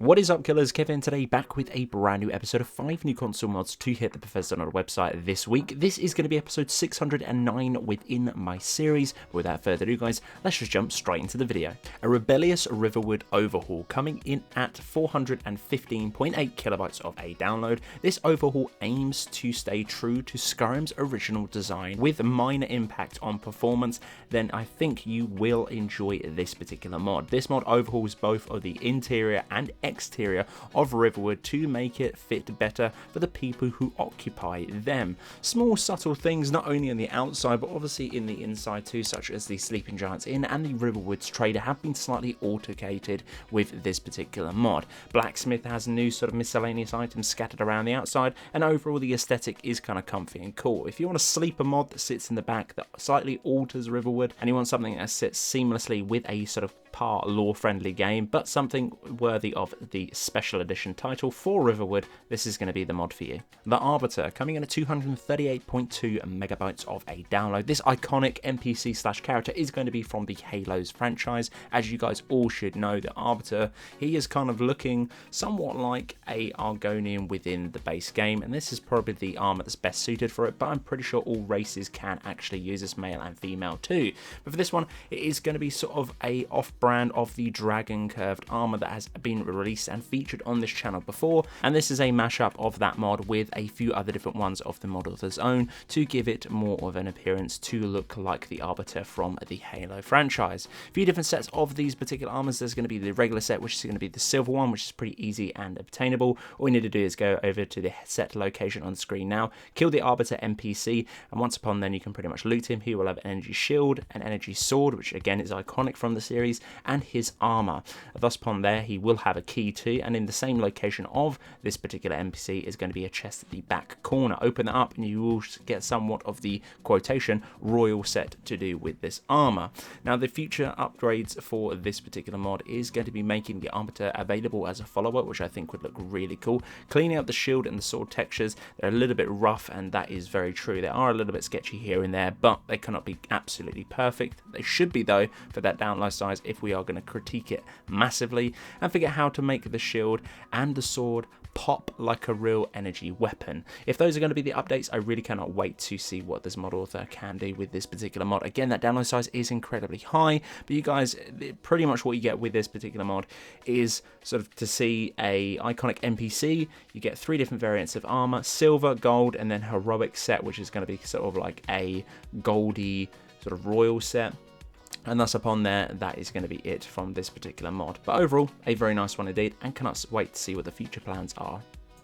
What is up, killers? Kevin today, back with a brand new episode of 5 new console mods to hit the Bethesda website this week. This is going to be episode 609 within my series. But without further ado, guys, let's just jump straight into the video. A Rebellious Riverwood Overhaul coming in at 415.8 kilobytes of a download. This overhaul aims to stay true to Skyrim's original design with minor impact on performance. Then I think you will enjoy this particular mod. This mod overhauls both of the interior and exterior of Riverwood to make it fit better for the people who occupy them. Small subtle things not only on the outside but obviously in the inside too, such as the Sleeping Giants Inn and the Riverwoods Trader have been slightly autocated with this particular mod. Blacksmith has new sort of miscellaneous items scattered around the outside, and overall the aesthetic is kind of comfy and cool. If you want a sleeper mod that sits in the back that slightly alters Riverwood, and you want something that sits seamlessly with a sort of part lore-friendly game, but something worthy of the special edition title for Riverwood, this is going to be the mod for you. The Arbiter, coming in at 238.2 megabytes of a download. This iconic NPC/character is going to be from the Halos franchise. As you guys all should know, the Arbiter, he is kind of looking somewhat like a Argonian within the base game, and this is probably the armor that's best suited for it, but I'm pretty sure all races can actually use this, male and female too. But for this one, it is going to be sort of a off-brand of the dragon curved armor that has been released and featured on this channel before, and this is a mashup of that mod with a few other different ones of the mod author's own to give it more of an appearance to look like the Arbiter from the Halo franchise. A few different sets of these particular armors. There's going to be the regular set, which is going to be the silver one, which is pretty easy and obtainable. All you need to do is go over to the set location on screen now, kill the Arbiter NPC, and once upon then you can pretty much loot him. He will have an energy shield, an energy sword, which again is iconic from the series, and his armor. Thus upon there he will have a key too, and in the same location of this particular NPC is going to be a chest at the back corner. Open that up and you will get somewhat of the quotation royal set to do with this armor. Now the future upgrades for this particular mod is going to be making the Arbiter available as a follower, which I think would look really cool. Cleaning up the shield and the sword textures. They're a little bit rough, and that is very true. They are a little bit sketchy here and there, but they cannot be absolutely perfect. They should be though for that download size if we are going to critique it massively and figure out how to make the shield and the sword pop like a real energy weapon. If those are going to be the updates, I really cannot wait to see what this mod author can do with this particular mod. Again, that download size is incredibly high, but you guys, pretty much what you get with this particular mod is sort of to see a iconic NPC. You get 3 different variants of armor: silver, gold, and then heroic set, which is going to be sort of like a goldy sort of royal set. And thus upon there, that is going to be it from this particular mod. But overall, a very nice one indeed, and cannot wait to see what the future plans are.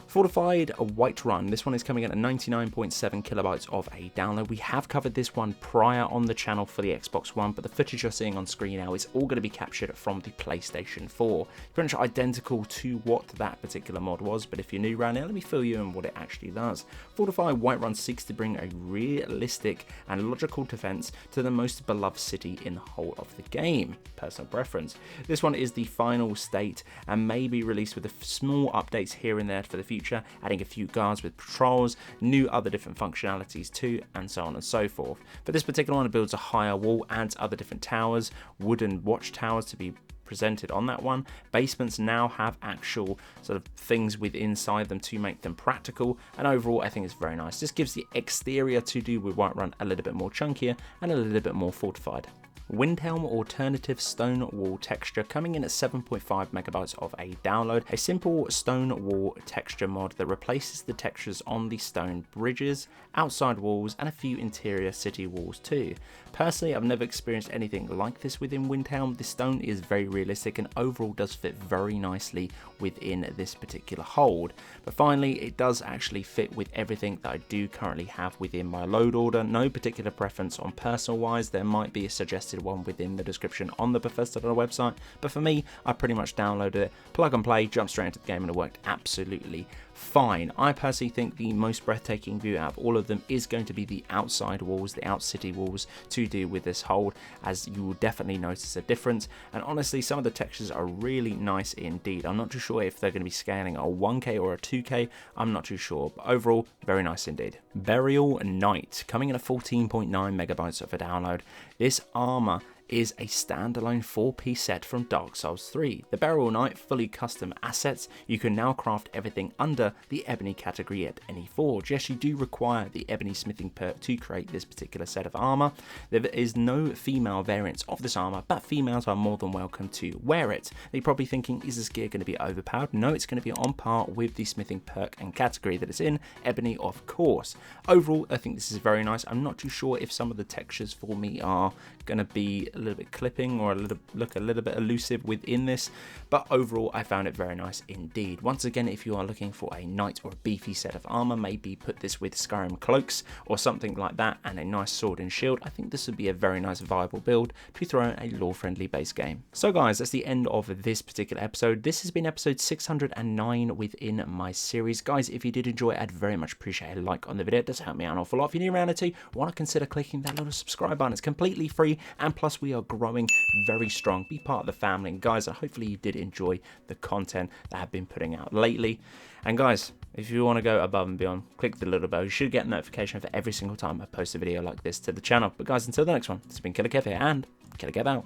Fortified Whiterun. This one is coming in at 99.7 kilobytes of a download. We have covered this one prior on the channel for the Xbox One, but the footage you're seeing on screen now is all going to be captured from the PlayStation 4. Pretty much identical to what that particular mod was, but if you're new around here, let me fill you in what it actually does. Fortified Whiterun seeks to bring a realistic and logical defense to the most beloved city in the whole of the game. Personal preference. This one is the final state and may be released with a small updates here and there for the future, adding a few guards with patrols, new other different functionalities too, and so on and so forth. For this particular one, it builds a higher wall, adds other different towers, wooden watchtowers to be presented on that one. Basements now have actual sort of things with inside them to make them practical, and overall I think it's very nice. This gives the exterior to do with Whiterun a little bit more chunkier and a little bit more fortified. Windhelm alternative stone wall texture, coming in at 7.5 megabytes of a download. A simple stone wall texture mod that replaces the textures on the stone bridges, outside walls, and a few interior city walls too. Personally, I've never experienced anything like this within Windhelm. The stone is very realistic and overall does fit very nicely within this particular hold. But finally, it does actually fit with everything that I do currently have within my load order. No particular preference on personal wise. There might be a suggested one within the description on the Bethesda website, but for me, I pretty much downloaded it, plug and play, jump straight into the game, and it worked absolutely fine. I personally think the most breathtaking view out of all of them is going to be the outside walls, the out city walls to do with this hold, as you will definitely notice a difference. And honestly, some of the textures are really nice indeed. I'm not too sure if they're going to be scaling a 1K or a 2K, I'm not too sure, but overall, very nice indeed. Burial Knight, coming in at 14.9 megabytes of a download. This armor is a standalone 4-piece set from Dark Souls 3. The Burial Knight fully custom assets. You can now craft everything under the Ebony category at any forge. Yes, you do require the Ebony smithing perk to create this particular set of armor. There is no female variants of this armor, but females are more than welcome to wear it. You're probably thinking, is this gear going to be overpowered? No, it's going to be on par with the smithing perk and category that it's in, Ebony of course. Overall, I think this is very nice. I'm not too sure if some of the textures for me are going to be a little bit clipping or look a little bit elusive within this, but overall I found it very nice indeed. Once again, if you are looking for a knight or a beefy set of armor, maybe put this with Skyrim cloaks or something like that and a nice sword and shield, I think this would be a very nice viable build to throw in a lore-friendly base game. So guys, that's the end of this particular episode. This has been episode 609 within my series. Guys, if you did enjoy it, I'd very much appreciate a like on the video. It does help me out an awful lot. If you're new around it too, why not consider clicking that little subscribe button? It's completely free, and plus we are growing very strong. Be part of the family, and guys, hopefully you did enjoy the content that I've been putting out lately. And guys, if you want to go above and beyond, click the little bell. You should get a notification for every single time I post a video like this to the channel. But guys, until the next one, it's been Killerkev here, and Killerkev out.